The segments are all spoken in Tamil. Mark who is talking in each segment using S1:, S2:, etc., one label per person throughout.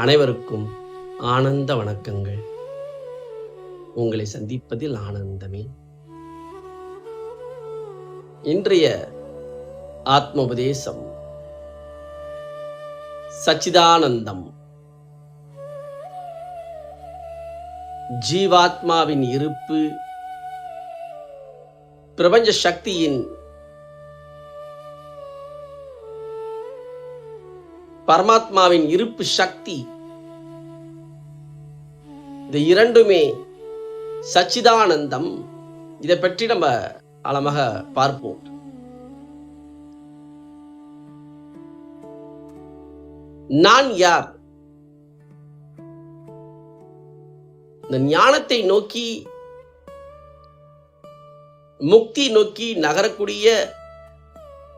S1: அனைவருக்கும் ஆனந்த வணக்கங்கள். உங்களை சந்திப்பதில் ஆனந்தமே. இன்றைய ஆத்மோபதேசம் சச்சிதானந்தம். ஜீவாத்மாவின் இருப்பு பிரபஞ்ச சக்தியின் பரமாத்மாவின் இருப்பு சக்தி, இந்த இரண்டுமே சச்சிதானந்தம். இதை பற்றி நம்ம ஆழமாக பார்ப்போம். நான் யார்? இந்த ஞானத்தை நோக்கி, முக்தி நோக்கி நகரக்கூடிய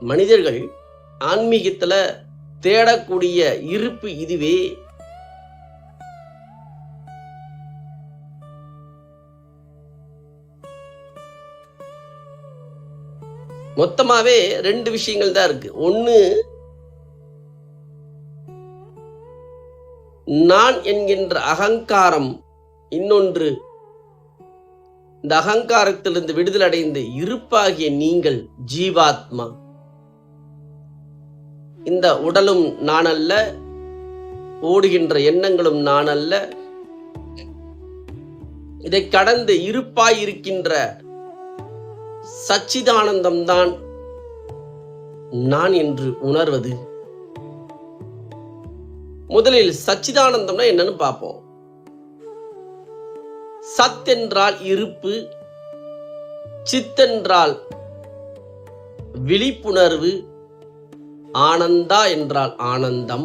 S1: மனிதர்கள் ஆன்மீகத்துல தேடக்கூடிய இருப்பு இதுவே. மொத்தமாவே ரெண்டு விஷயங்கள் தான் இருக்கு. ஒண்ணு, நான் என்கின்ற அகங்காரம். இன்னொன்று, இந்த அகங்காரத்திலிருந்து விடுதலை அடைந்து இருப்பாகிய நீங்கள் ஜீவாத்மா. இந்த உடலும் நான் அல்ல, ஓடுகின்ற எண்ணங்களும் நான் அல்ல. இதை கடந்து இருப்பாயிருக்கின்ற சச்சிதானந்தம் தான் நான் என்று உணர்வது. முதலில் சச்சிதானந்தம்னா என்னன்னு பார்ப்போம். சத் என்றால் இருப்பு, சித் என்றால் விழிப்புணர்வு, ஆனந்தா என்றால் ஆனந்தம்.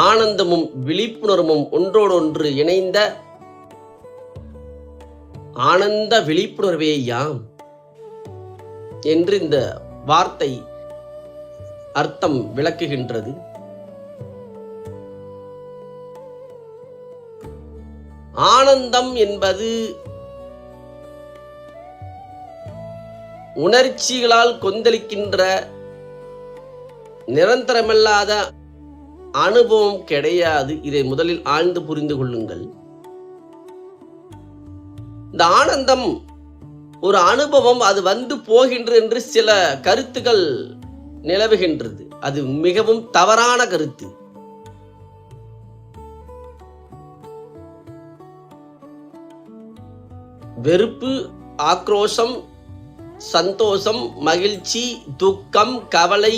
S1: ஆனந்தமும் விழிப்புணர்வும் ஒன்றோடொன்று இணைந்த ஆனந்த விழிப்புணர்வே யாம் என்று இந்த வார்த்தை அர்த்தம் விளக்குகின்றது. ஆனந்தம் என்பது உணர்ச்சிகளால் கொந்தளிக்கின்ற நிரந்தரமில்லாத அனுபவம் கிடையாது. இதை முதலில் ஆழ்ந்து புரிந்து கொள்ளுங்கள். இந்த ஆனந்தம் ஒரு அனுபவம், அது வந்து போகின்றது என்று சில கருத்துக்கள் நிலவுகின்றது. அது மிகவும் தவறான கருத்து. வெறுப்பு, ஆக்ரோஷம், சந்தோஷம், மகிழ்ச்சி, துக்கம், கவலை,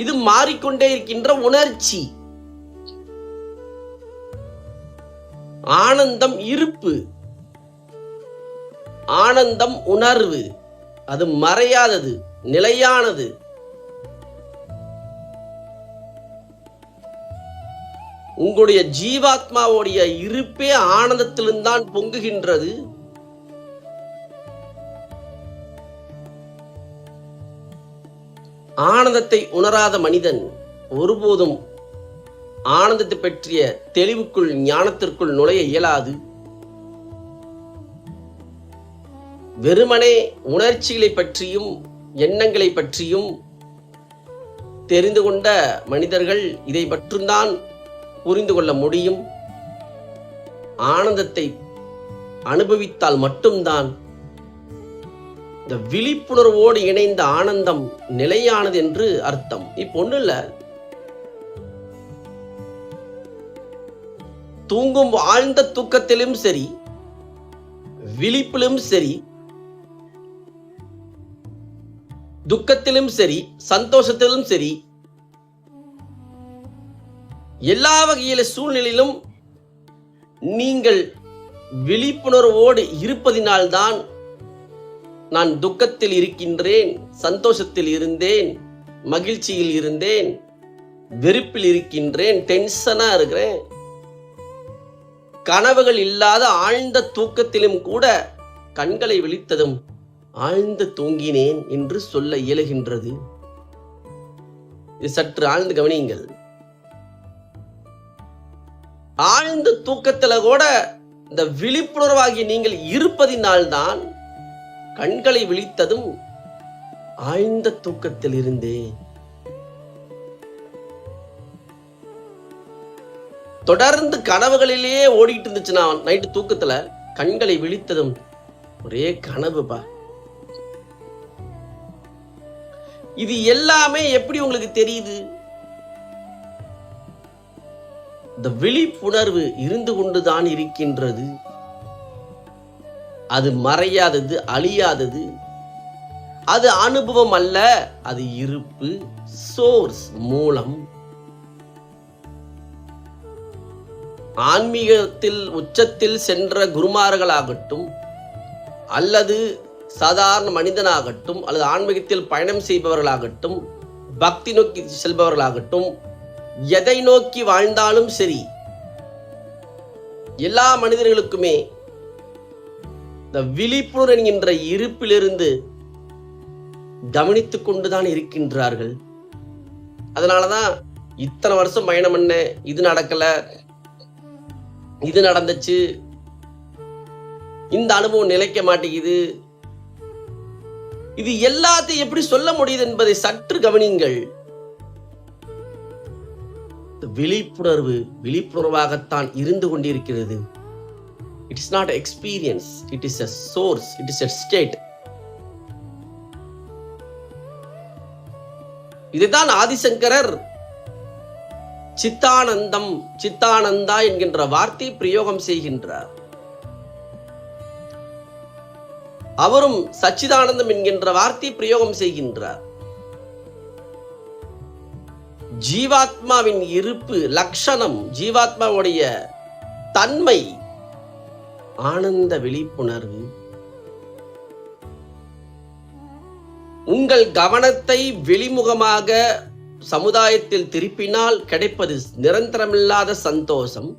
S1: இது மாறிக்கொண்டே இருக்கின்ற உணர்ச்சி. ஆனந்தம் இருப்பு, ஆனந்தம் உணர்வு. அது மறையாதது, நிலையானது. உங்களுடைய ஜீவாத்மாவுடைய இருப்பே ஆனந்தத்திலிருந்தான் பொங்குகின்றது. ஆனந்தத்தை உணராத மனிதன் ஒருபோதும் ஆனந்தத்தை பற்றிய தெளிவுக்குள், ஞானத்திற்குள் நுழைய இயலாது. வெறுமனே உணர்ச்சிகளை பற்றியும் எண்ணங்களை பற்றியும் தெரிந்து கொண்ட மனிதர்கள் இதை மட்டும்தான் புரிந்து கொள்ள முடியும். ஆனந்தத்தை அனுபவித்தால் மட்டும்தான் இந்த விழிப்புணர்வோடு இணைந்த ஆனந்தம் நிலையானது என்று அர்த்தம். இப்ப ஒண்ணு இல்ல, தூங்கும் ஆழ்ந்த தூக்கத்திலும் சரி, விழிப்பிலும் சரி, துக்கத்திலும் சரி, சந்தோஷத்திலும் சரி, எல்லா வகையில சூழ்நிலையிலும் நீங்கள் விழிப்புணர்வோடு இருப்பதினால்தான் நான் துக்கத்தில் இருக்கின்றேன், சந்தோஷத்தில் இருந்தேன், மகிழ்ச்சியில் இருந்தேன், வெறுப்பில் இருக்கின்றேன், டென்ஷனா இருக்கிறேன், கனவுகள் இல்லாத ஆழ்ந்த தூக்கத்திலும் கூட கண்களை விழித்ததும் ஆழ்ந்து தூங்கினேன் என்று சொல்ல இயலுகின்றது. இது சற்று ஆழ்ந்து கவனியுங்கள். ஆழ்ந்த தூக்கத்துல கூட இந்த விழிப்புணர்வாகி நீங்கள் இருப்பதினால்தான் கண்களை விழித்ததும் ஆழ்ந்த தூக்கத்தில் இருந்தேன். தொடர்ந்து கனவுகளிலேயே ஓடிட்டு இருந்துச்சுன்னா நைட்டு தூக்கத்துல கண்களை விழித்ததும் ஒரே கனவுப்பா. இது எல்லாமே எப்படி உங்களுக்கு தெரியுது? இந்த விழிப்புணர்வு இருந்து கொண்டுதான் இருக்கின்றது. அது மறையாதது, அழியாதது. அது அனுபவம் அல்ல, அது இருப்பு, சோர்ஸ், மூலம். ஆன்மீகத்தில் உச்சத்தில் சென்ற குருமார்களாகட்டும், அல்லது சாதாரண மனிதனாகட்டும், அல்லது ஆன்மீகத்தில் பயணம் செய்பவர்களாகட்டும், பக்தி நோக்கி செல்பவர்களாகட்டும், எதை நோக்கி வாழ்ந்தாலும் சரி, எல்லா மனிதர்களுக்குமே இந்த விழிப்புணர்வு என்கின்ற இருப்பிலிருந்து கவனித்துக் கொண்டுதான் இருக்கின்றார்கள். அதனாலதான் இத்தனை வருஷம் பயணம் பண்ண, இது நடக்கல, இது நடந்துச்சு, இந்த அனுபவம் நிலைக்க மாட்டேங்குது, இது எல்லாத்தையும் எப்படி சொல்ல முடியுது என்பதை சற்று கவனியுங்கள். விழிப்புணர்வு விழிப்புணர்வாகத்தான் இருந்து கொண்டிருக்கிறது. It is not experience, it is a source, it is a state. இதுதான் ஆதிசங்கரர் சித்தானந்தம், சித்தானந்தா என்கின்ற வார்த்தை பிரயோகம் செய்கின்றார். அவரும் சச்சிதானந்தம் என்கின்ற வார்த்தை பிரயோகம் செய்கின்றார். ஜீவாத்மாவின் இருப்பு லட்சணம், ஜீவாத்மாவுடைய தன்மை ஆனந்த விழிப்புணர்வு. உங்கள் கவனத்தை வெளிமுகமாக சமுதாயத்தில் திருப்பினால் கிடைப்பது நிரந்தரமில்லாத சந்தோஷம்.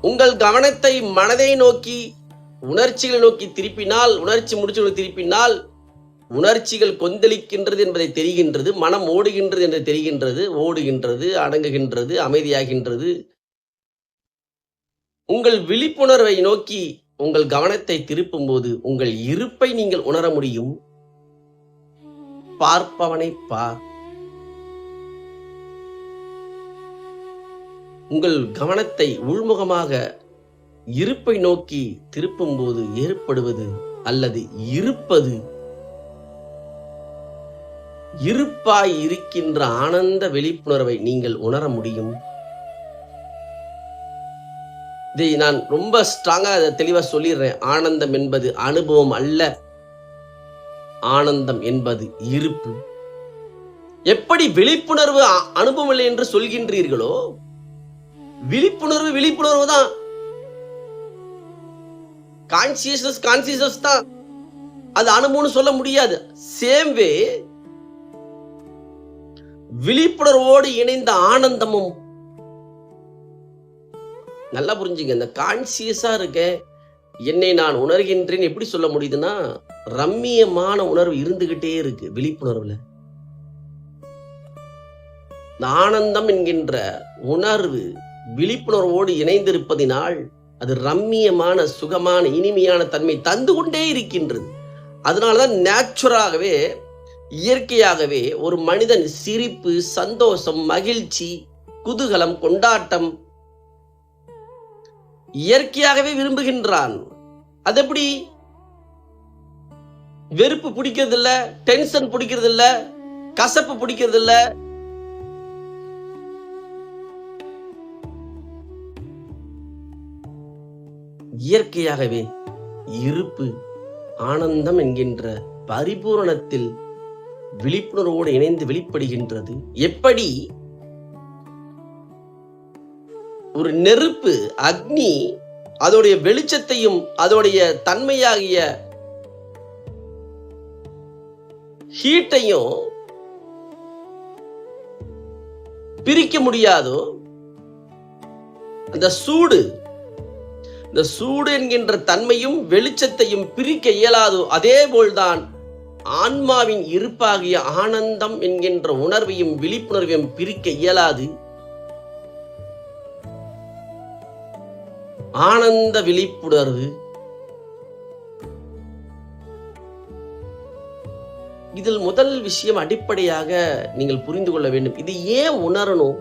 S1: உங்கள் கவனத்தை மனதை நோக்கி, உணர்ச்சிகளை நோக்கி திருப்பினால், உணர்ச்சி முடிச்சுகளை திருப்பினால் உணர்ச்சிகள் கொந்தளிக்கின்றது என்பதை தெரிகின்றது, மனம் ஓடுகின்றது என்று தெரிகின்றது, ஓடுகின்றது, அடங்குகின்றது, அமைதியாகின்றது. உங்கள் விழிப்புணர்வை நோக்கி உங்கள் கவனத்தை திருப்பும் போது உங்கள் இருப்பை நீங்கள் உணர முடியும். பார்ப்பவனை பார். உங்கள் கவனத்தை உள்முகமாக இருப்பை நோக்கி திருப்பும் போது ஏற்படுவது அல்லது இருப்பது, இருப்பாய் இருக்கின்ற ஆனந்த விழிப்புணர்வை நீங்கள் உணர முடியும். இதை நான் ரொம்ப ஸ்ட்ராங்கா தெளிவா சொல்லிடுறேன். ஆனந்தம் என்பது அனுபவம் அல்ல, ஆனந்தம் என்பது இருப்பு. எப்படி விழிப்புணர்வு அனுபவம் இல்லை என்று சொல்கின்றீர்களோ, விழிப்புணர்வு விழிப்புணர்வு தான், கான்சியஸ்னஸ் தான். அது அனுபவம்னு சொல்ல முடியாது. சேம் வே விழிப்புணர்வோடு இணைந்த ஆனந்தமும். நல்லா புரிஞ்சுங்க. இந்த கான்சியஸா இருக்க என்னை நான் உணர்கின்றேன் எப்படி சொல்ல முடியுதுன்னா, ரம்மியமான உணர்வு இருந்துகிட்டே இருக்கு விழிப்புணர்வுல. இந்த ஆனந்தம் என்கின்ற உணர்வு விழிப்புணர்வோடு இணைந்திருப்பதினால் அது ரம்மியமான, சுகமான, இனிமையான தன்மை தந்து கொண்டே இருக்கின்றது. அதனாலதான் நேச்சுரலாகவே, இயற்கையாகவே ஒரு மனிதன் சிரிப்பு, சந்தோஷம், மகிழ்ச்சி, குதூகலம், கொண்டாட்டம் இயற்கையாகவே விரும்புகின்றான். அது எப்படி? வெறுப்பு பிடிக்கிறது இல்ல, டென்ஷன் பிடிக்கிறது இல்ல, கசப்பு பிடிக்கிறது இல்ல. இயற்கையாகவே இருப்பு, ஆனந்தம் என்கின்ற பரிபூரணத்தில் விழிப்புணர்வோடு இணைந்து வெளிப்படுகின்றது. எப்படி ஒரு நெருப்பு, அக்னி அதோடைய வெளிச்சத்தையும் அதோடைய தன்மையாகிய ஹீட்டையும் பிரிக்க முடியாதோ, அந்த சூடு, இந்த சூடு என்கின்ற தன்மையும் வெளிச்சத்தையும் பிரிக்க இயலாதோ, அதே போல்தான் ஆன்மாவின் இருப்பாகிய ஆனந்தம் என்கின்ற உணர்வையும் விழிப்புணர்வையும் பிரிக்க இயலாது. ஆனந்த விழிப்புணர்வு இதில் முதல் விஷயம் அடிப்படையாக நீங்கள் புரிந்து கொள்ள வேண்டும். இது ஏன் உணரணும்?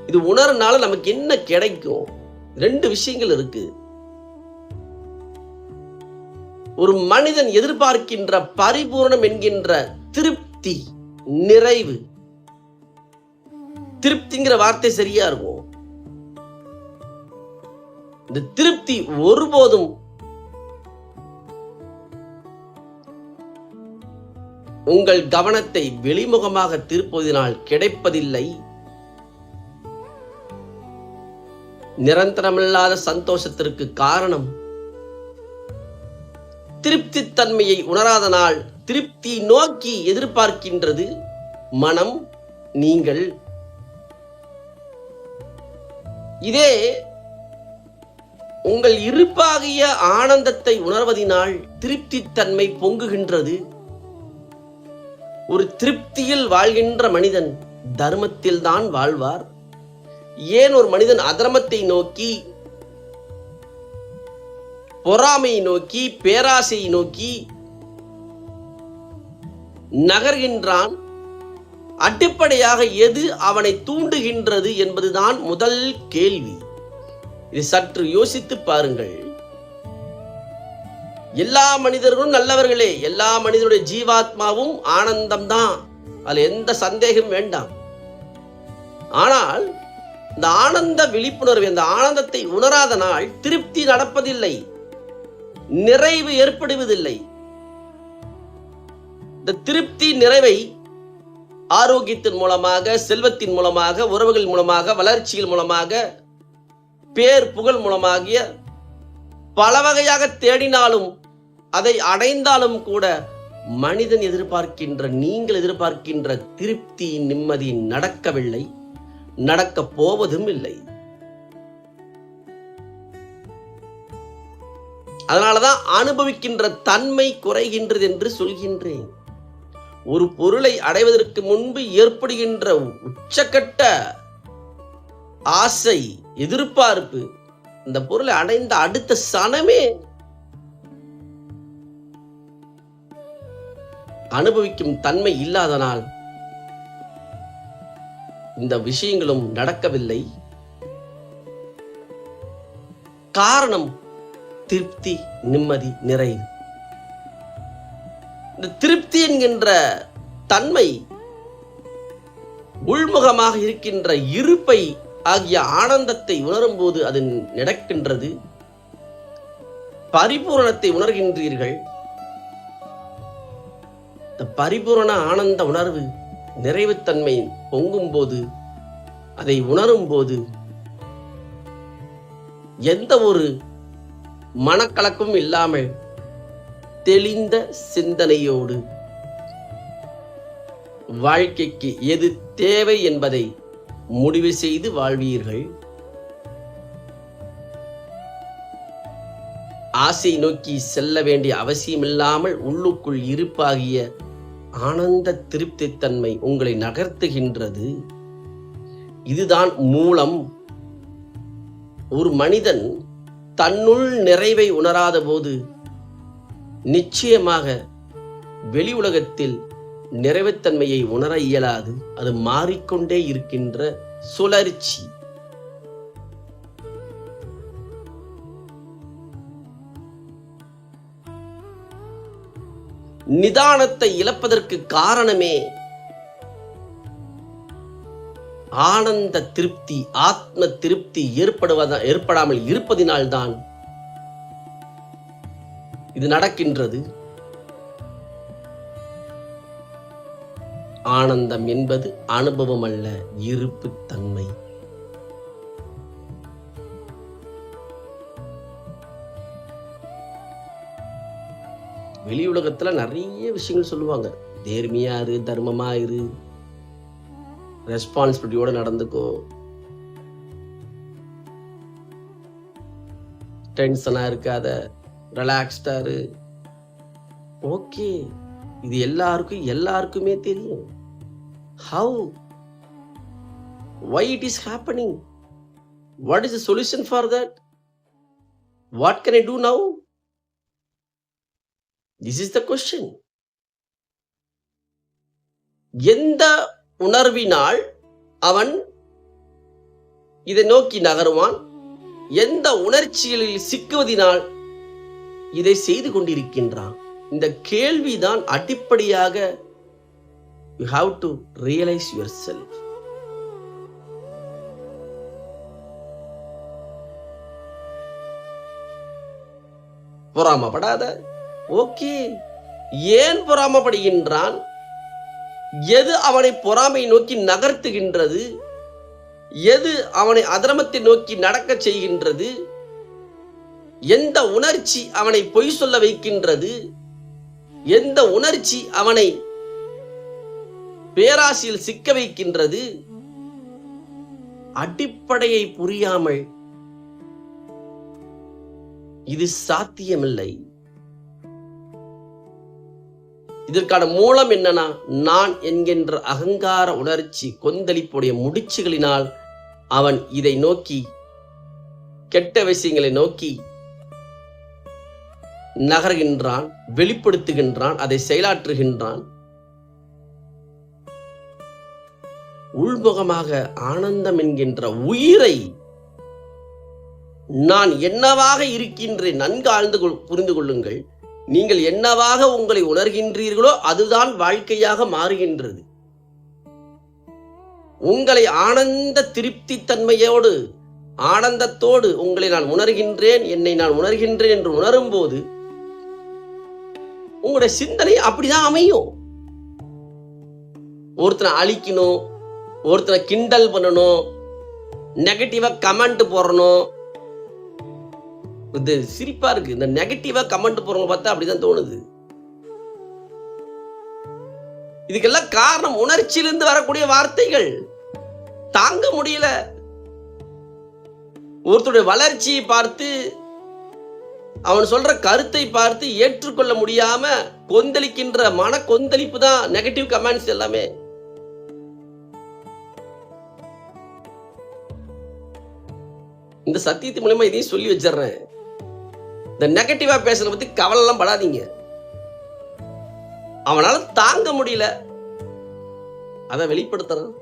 S1: இது உணரனால நமக்கு என்ன கிடைக்கும்? 2 விஷயங்கள் இருக்கு. ஒரு மனிதன் எதிர்பார்க்கின்ற பரிபூரணம் என்கின்ற திருப்தி, நிறைவு. திருப்திங்கிற வார்த்தை சரியா இருக்கும். இந்த திருப்தி ஒருபோதும் உங்கள் கவனத்தை வெளிமுகமாக திருப்புவதனால் கிடைப்பதில்லை. நிரந்தரமில்லாத சந்தோஷத்திற்கு காரணம் திருப்தி தன்மையை உணராதனால் திருப்தி நோக்கி எதிர்பார்க்கின்றது மனம், நீங்கள். இதே உங்கள் இருப்பாகிய ஆனந்தத்தை உணர்வதினால் திருப்தி தன்மை பொங்குகின்றது. ஒரு திருப்தியில் வாழ்கின்ற மனிதன் தர்மத்தில் தான் வாழ்வார். ஏன் ஒரு மனிதன் அதர்மத்தை நோக்கி, பொறாமையை நோக்கி, பேராசையை நோக்கி நகர்கின்றான்? அடிப்படையாக எது அவனை தூண்டுகின்றது என்பதுதான் முதல் கேள்வி. இதை சற்று யோசித்து பாருங்கள். எல்லா மனிதர்களும் நல்லவர்களே, எல்லா மனிதனுடைய ஜீவாத்மாவும் ஆனந்தம் தான், அதுல எந்த சந்தேகம் வேண்டாம். ஆனால் இந்த ஆனந்த விழிப்புணர்வு, இந்த ஆனந்தத்தை உணராத நாள் திருப்தி நடப்பதில்லை, நிறைவு ஏற்படுவதில்லை. இந்த திருப்தி நிறைவை ஆரோக்கியத்தின் மூலமாக, செல்வத்தின் மூலமாக, உறவுகள் மூலமாக, வளர்ச்சிகள் மூலமாக, பேர் புகழ் மூலமாகிய பல வகையாக தேடினாலும் அதை அடைந்தாலும் கூட மனிதன் எதிர்பார்க்கின்ற, நீங்கள் எதிர்பார்க்கின்ற திருப்தி, நிம்மதி நடக்கவில்லை, நடக்கப் போவதும் இல்லை. அதனாலதான் அனுபவிக்கின்ற தன்மை குறைகின்றது என்று சொல்கின்றேன். ஒரு பொருளை அடைவதற்கு முன்பு ஏற்படுகின்ற உச்சக்கட்ட ஆசை, எதிர்பார்ப்பு, இந்த பொருளை அடைந்த அடுத்த சனமே அனுபவிக்கும் தன்மை இல்லாதனால் இந்த விஷயங்களும் நடக்கவில்லை. காரணம் திருப்தி, நிம்மதி, நிறைவு. இந்த திருப்தி என்கின்ற தன்மை உள்முகமாக இருக்கின்ற இருப்பை ஆகிய ஆனந்தத்தை உணரும் போது அது நடக்கின்றது. பரிபூரணத்தை உணர்கின்றீர்கள். இந்த பரிபூரண ஆனந்த உணர்வு, நிறைவுத்தன்மை பொங்கும் போது, அதை உணரும் போது எந்த ஒரு மனக்கலக்கமும் இல்லாமல் தெளிந்த சிந்தனையோடு வாழ்க்கைக்கு எது தேவை என்பதை முடிவு செய்து வாழ்வீர்கள். ஆசை நோக்கி செல்ல வேண்டிய அவசியமில்லாமல் உள்ளுக்குள் இருப்பாகிய ஆனந்த திருப்தி தன்மை உங்களை நகர்த்துகின்றது. இதுதான் மூலம். ஒரு மனிதன் தன்னுள் நிறைவை உணராத போது நிச்சயமாக வெளி உலகத்தில் நிறைவுத்தன்மையை உணர இயலாது. அது மாறிக்கொண்டே இருக்கின்ற சுழற்சி. நிதானத்தை இழப்பதற்கு காரணமே ஆனந்த திருப்தி, ஆத்ம திருப்தி ஏற்படாமல் இருப்பதினால்தான் இது நடக்கின்றது. ஆனந்தம் என்பது அனுபவம் அல்ல, இருப்பு தன்மை. வெளி உலகத்துல நிறைய விஷயங்கள் சொல்லுவாங்க. நேர்மையா இரு, தர்மமா இரு, ரெஸ்பான்சிபிலிட்டியோட நடந்துக்கோ, டென்ஷனா இருக்காத, ரிலாக்ஸ்டா இரு. ஓகே, இது எல்லாருக்குமே தெரியும். How? Why it is happening? What is the solution for that? What can I do now? This is the question. எந்த உணர்வினால் அவன் இதை நோக்கி நகருவான், எந்த உணர்ச்சிகளில் சிக்குவதினால் இதை செய்து கொண்டிருக்கின்றான். இந்த கேள்விதான் அடிப்படையாக you have to realize yourself. பொறாமப்படாத. ஓகே, ஏன் பொறாமப்படுகின்றான்? எது அவனை பொறாமை நோக்கி நகர்த்துகின்றது? எது அவனை அதர்மத்தை நோக்கி நடக்க செய்கின்றது? எந்த உணர்ச்சி அவனை பொய் சொல்ல வைக்கின்றது? எந்த உணர்ச்சி அவனை பேராசையில் சிக்க வைக்கின்றது? அடிப்படையை புரியாமல் இது சாத்தியமில்லை. இதற்கான மூலம் என்னன்னா, நான் என்கின்ற அகங்கார உணர்ச்சி கொந்தளிப்புடைய முடிச்சுகளினால் அவன் இதை நோக்கி, கெட்ட விஷயங்களை நோக்கி நகர்கின்றான், வெளிப்படுத்துகின்றான், அதை செயலாற்றுகின்றான். உள்முகமாக ஆனந்தம் என்கின்ற உயிரை நான் என்னவாக இருக்கின்றேன் நன்கு ஆழ்ந்து புரிந்து கொள்ளுங்கள். நீங்கள் என்னவாக உங்களை உணர்கின்றீர்களோ அதுதான் வாழ்க்கையாக மாறுகின்றது. உங்களை ஆனந்த திருப்தி தன்மையோடு, ஆனந்தத்தோடு உங்களை நான் உணர்கின்றேன், என்னை நான் உணர்கின்றேன் என்று உணரும் போது உங்களுடைய சிந்தனை அப்படிதான் அமையும். ஒருத்தனை அழிக்கணும், ஒருத்தனை கிண்டல் பண்ணணும், நெகட்டிவா கமெண்ட் போடணும். இது சிரிப்பா இருக்கு. இந்த நெகட்டிவா கமெண்ட் போறவங்க பார்த்தா அப்படிதான் தோணுது. இதுக்கெல்லாம் காரணம் உணர்ச்சியிலிருந்து வரக்கூடிய வார்த்தைகள். தாங்க முடியல. ஒருத்தருடைய வளர்ச்சியை பார்த்து, அவன் சொல்ற கருத்தை பார்த்து ஏற்றுக்கொள்ள முடியாம கொந்தளிக்கின்ற மன கொந்தளிப்பு தான் நெகட்டிவ் கமெண்ட்ஸ் எல்லாமே. இந்த சத்தியத்து மூலமா இதையும் சொல்லி வச்சிடறேன். இந்த நெகட்டிவா பேசுறத பத்தி கவலை எல்லாம் படாதீங்க. அவனால தாங்க முடியல, அதை வெளிப்படுத்துறான்.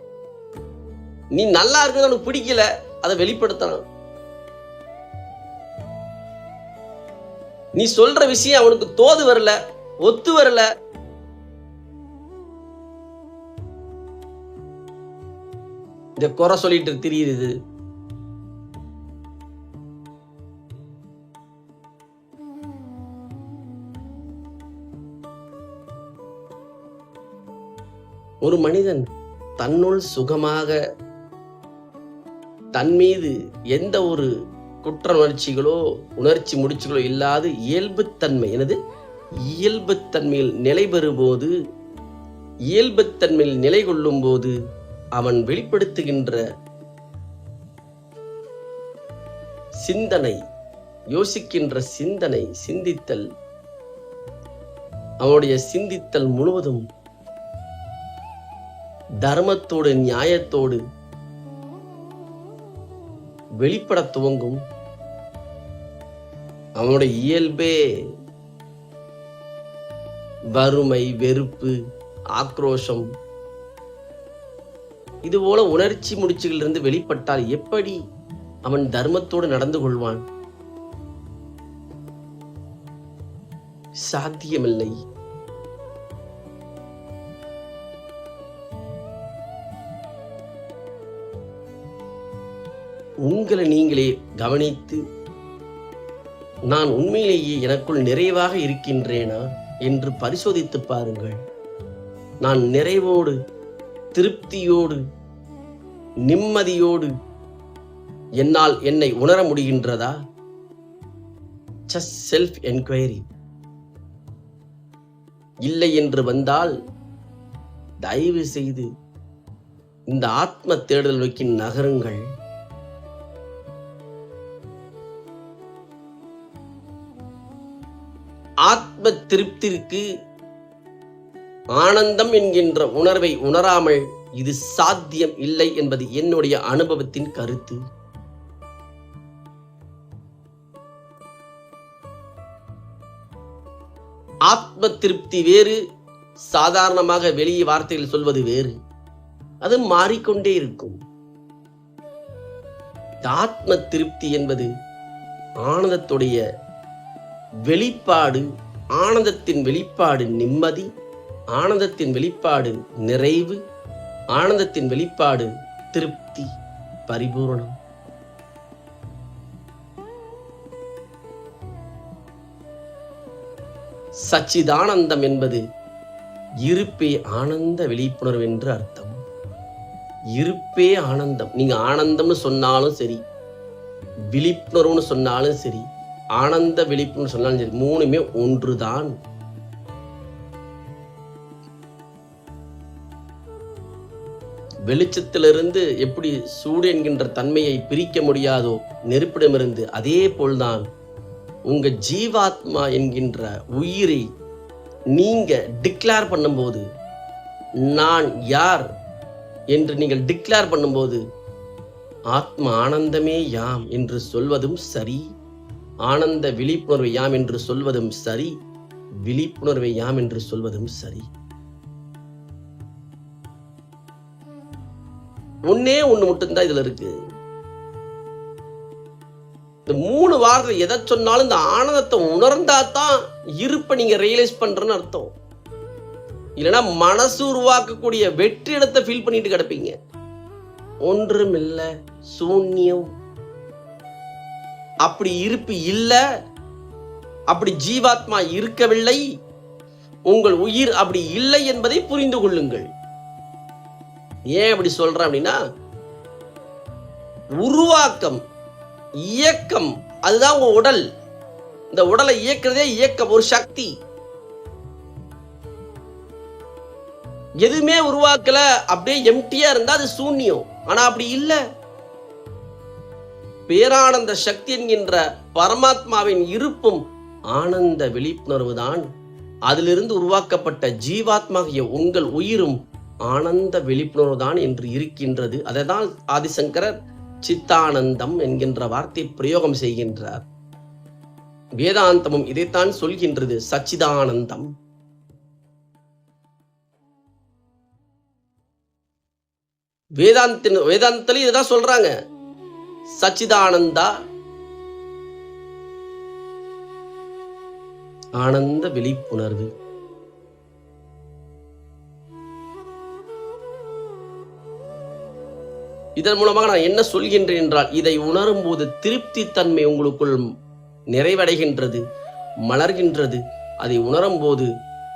S1: நீ நல்லா இருக்கிறது அவனுக்கு பிடிக்கல, அதை வெளிப்படுத்துறான். நீ சொல்ற விஷயம் அவனுக்கு தோது வரல, ஒத்து வரல, இந்த குறை சொல்லிட்டு தெரியுது. ஒரு மனிதன் தன்னுள் சுகமாக, தன் மீது எந்த ஒரு குற்ற உணர்ச்சிகளோ உணர்ச்சி முடிச்சுகளோ இல்லாத இயல்புத்தன்மை, இயல்புத்தன்மையில் நிலை பெறும்போது, இயல்புத்தன்மையில் நிலை கொள்ளும் போது அவன் வெளிப்படுத்துகின்ற சிந்தனை, யோசிக்கின்ற சிந்தனை, சிந்தித்தல், அவனுடைய சிந்தித்தல் முழுவதும் தர்மத்தோடு நியாயத்தோடு வெளிப்பட துவங்கும். அவனுடைய இயல்பே வறுமை, வெறுப்பு, ஆக்ரோஷம், இதுபோல உணர்ச்சி முடிச்சுகள் இருந்து வெளிப்பட்டால் எப்படி அவன் தர்மத்தோடு நடந்து கொள்வான்? சாத்தியமில்லை. உங்களை நீங்களே கவனித்து, நான் உண்மையிலேயே எனக்குள் நிறைவாக இருக்கின்றேனா என்று பரிசோதித்து பாருங்கள். நான் நிறைவோடு, திருப்தியோடு, நிம்மதியோடு என்னால் என்னை உணர முடிகின்றதா? Just self enquiry. இல்லை என்று வந்தால் தயவு செய்து இந்த ஆத்ம தேடல் நோக்கி நகருங்கள். ஆத்ம திருப்திக்கு, ஆனந்தம் என்கின்ற உணர்வை உணராமல் இது சாத்தியம் இல்லை என்பது என்னுடைய அனுபவத்தின் கருத்து. ஆத்ம திருப்தி வேறு, சாதாரணமாக வெளியே வார்த்தைகள் சொல்வது வேறு. அது மாறிக்கொண்டே இருக்கும். ஆத்ம திருப்தி என்பது ஆனந்தத்துடைய வெளிப்பாடு. ஆனந்தத்தின் வெளிப்பாடு நிம்மதி, ஆனந்தத்தின் வெளிப்பாடு நிறைவு, ஆனந்தத்தின் வெளிப்பாடு திருப்தி, பரிபூரணம். சச்சிதானந்தம் என்பது இருப்பே ஆனந்த விழிப்புணர்வு என்று அர்த்தம். இருப்பே ஆனந்தம். நீங்க ஆனந்தம்னு சொன்னாலும் சரி, விழிப்புணர்வுன்னு சொன்னாலும் சரி, ஆனந்த விழிப்புணர்வு சொன்னாலும் சரி, மூணுமே ஒன்றுதான். வெளிச்சத்திலிருந்து எப்படி சூடு என்கின்ற தன்மையை பிரிக்க முடியாதோ நெருப்பிடமிருந்து, அதே போல்தான் உங்க ஜீவாத்மா என்கின்ற உயிரை நீங்க டிக்ளேர் பண்ணும்போது, நான் யார் என்று நீங்கள் டிக்ளேர் பண்ணும்போது, ஆத்ம ஆனந்தமே யாம் என்று சொல்வதும் சரி, ஆனந்த விழிப்புணர்வை யாம் என்று சொல்வதும் சரி, விழிப்புணர்வை யாம் என்று சொல்வதும் சரி. ஒன்னே ஒண்ணு மட்டும்தான் இதுல இருக்கு. இந்த 3 வாரத்துல எதை சொன்னாலும் இந்த ஆனந்தத்தை உணர்ந்தாதான் இருப்பை நீங்க ரியலைஸ் பண்றன்னு அர்த்தம். இல்லைன்னா மனசு உருவாக்கக்கூடிய வெற்றி இடத்தை ஃபீல் பண்ணிட்டு கிடப்பீங்க. ஒன்றும் இல்ல, சூன்யம். அப்படி இருப்பு இல்ல, அப்படி ஜீவாத்மா இருக்கவில்லை, உங்கள் உயிர் அப்படி இல்லை என்பதை புரிந்து கொள்ளுங்கள். ஏன் அப்படி சொல்றேன் அப்படின்னா, உருவாக்கம், இயக்கம், அதுதான் உங்க உடல். இந்த உடலை இயக்கிறதே இயக்கம், ஒரு சக்தி. எதுவுமே உருவாக்கல, அப்படியே எம்டியா இருந்தா அது சூன்யம். ஆனா அப்படி இல்ல. பேரானந்த சக்தி என்கின்ற பரமாத்மாவின் இருப்பும் ஆனந்த விழிப்புணர்வு தான். அதிலிருந்து உருவாக்கப்பட்ட ஜீவாத்மாகிய உங்கள் உயிரும் ஆனந்த விழிப்புணர்வு தான் என்று இருக்கின்றது. அதைதான் ஆதிசங்கரர் சித்தானந்தம் என்கின்ற வார்த்தை பிரயோகம் செய்கின்றார். வேதாந்தமும் இதைத்தான் சொல்கின்றது, சச்சிதானந்தம். வேதாந்தத்திலும் இதுதான் சொல்றாங்க, சச்சிதானந்தா, ஆனந்த விழிப்புணர்வு. இதன் மூலமாக நான் என்ன சொல்கின்றேன் என்றால், இதை உணரும் போது திருப்தி தன்மை உங்களுக்குள் நிறைவடைகின்றது, மலர்கின்றது. அதை உணரும் போது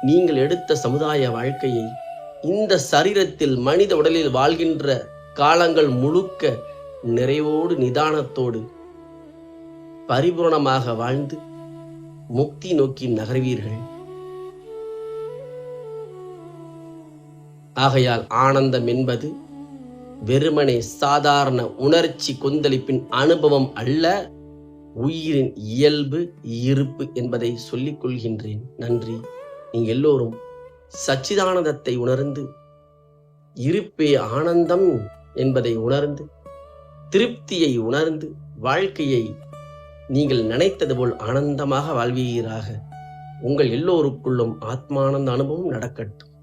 S1: நீங்கள் எடுத்த சமுதாய வாழ்க்கையை இந்த சரீரத்தில் மனித உடலில் வாழ்கின்ற காலங்கள் முழுக்க நிறைவோடு நிதானத்தோடு பரிபூரணமாக வாழ்ந்து முக்தி நோக்கி நகர்வீர்கள். ஆகையால் ஆனந்தம் என்பது வெறுமனே சாதாரண உணர்ச்சி கொந்தளிப்பின் அனுபவம் அல்ல, உயிரின் இயல்பு இருப்பு என்பதை சொல்லிக் கொள்கின்றேன். நன்றி. நீங்கள் எல்லோரும் சச்சிதானந்தத்தை உணர்ந்து, இருப்பே ஆனந்தம் என்பதை உணர்ந்து, திருப்தியை உணர்ந்து, வாழ்க்கையை நீங்கள் நினைத்தது போல் ஆனந்தமாக வாழ்வீராக. உங்கள் எல்லோருக்குள்ளும் ஆத்மானந்த அனுபவம் நடக்கட்டும்.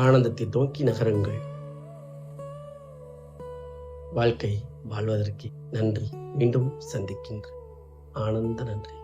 S1: ஆனந்தத்தை நோக்கி நகருங்கள். வாழ்க்கை வாழ்வதற்கு நன்றி. மீண்டும் சந்திக்கின்றேன். ஆனந்த நன்றி.